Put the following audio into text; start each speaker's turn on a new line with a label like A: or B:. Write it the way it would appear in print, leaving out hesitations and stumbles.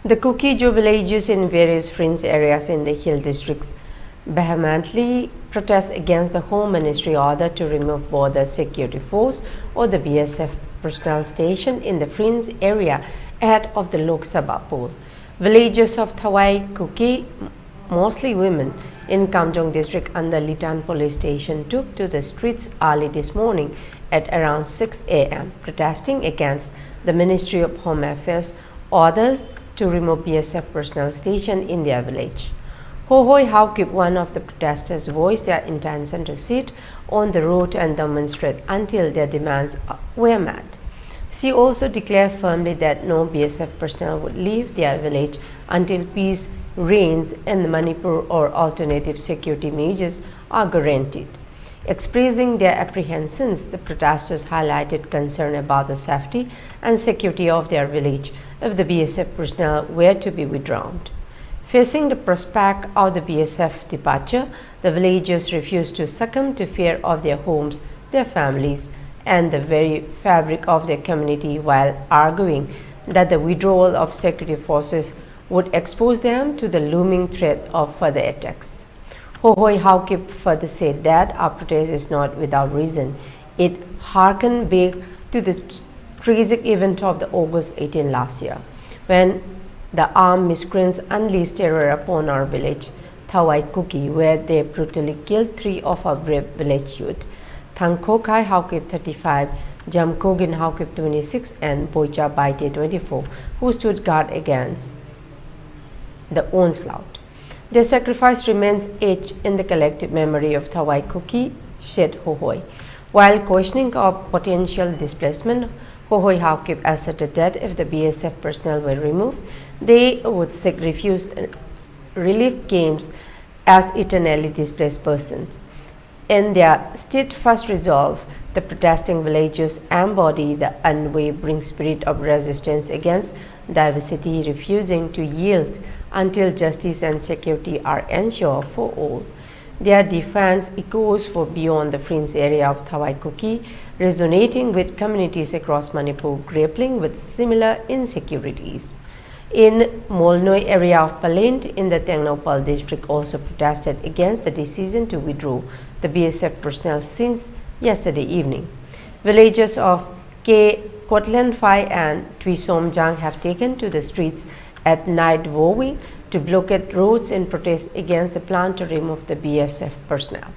A: The Kuki-Zo villages in various fringe areas in the hill districts vehemently protest against the Home Ministry order to remove Border Security Force or the BSF personnel station in the fringe area ahead of the Lok Sabha poll. Villagers of Thawai Kuki, mostly women, in Kamjong district under Litan police station took to the streets early this morning at around 6 a.m. protesting against the Ministry of Home Affairs orders to remove BSF personnel station in their village. Hohoi Haukip, one of the protesters, voiced their intention to sit on the road and demonstrate until their demands were met. She also declared firmly that no BSF personnel would leave their village until peace reigns in Manipur or alternative security measures are guaranteed. Expressing their apprehensions, the protesters highlighted concern about the safety and security of their village if the BSF personnel were to be withdrawn. Facing the prospect of the BSF departure, the villagers refused to succumb to fear of their homes, their families, and the very fabric of their community, while arguing that the withdrawal of security forces would expose them to the looming threat of further attacks. Hohoi Haukip further said that our protest is not without reason. It harkened back to the tragic event of the August 18 last year, when the armed miscreants unleashed terror upon our village, Thawai Kuki, where they brutally killed 3 of our brave village youth, Thangkokai Haukip 35, Jamkogin Haukip 26, and Boicha Baite 24, who stood guard against the onslaught. Their sacrifice remains etched in the collective memory of Thawai Kuki, said Hohoi. While questioning of potential displacement, Hohoi Haukip asserted that if the BSF personnel were removed, they would seek refuge relief camps as eternally displaced persons. In their steadfast resolve, the protesting villagers embody the unwavering spirit of resistance against diversity, refusing to yield until justice and security are ensured for all. Their defense echoes for beyond the fringe area of Thawai Kuki, resonating with communities across Manipur grappling with similar insecurities. In Molnoi area of Palint in the Tengnopal district also protested against the decision to withdraw the BSF personnel since yesterday evening. Villagers of K. Kotlanphai and Twisomjang have taken to the streets at night vowing to blockade roads in protest against the plan to remove the BSF personnel.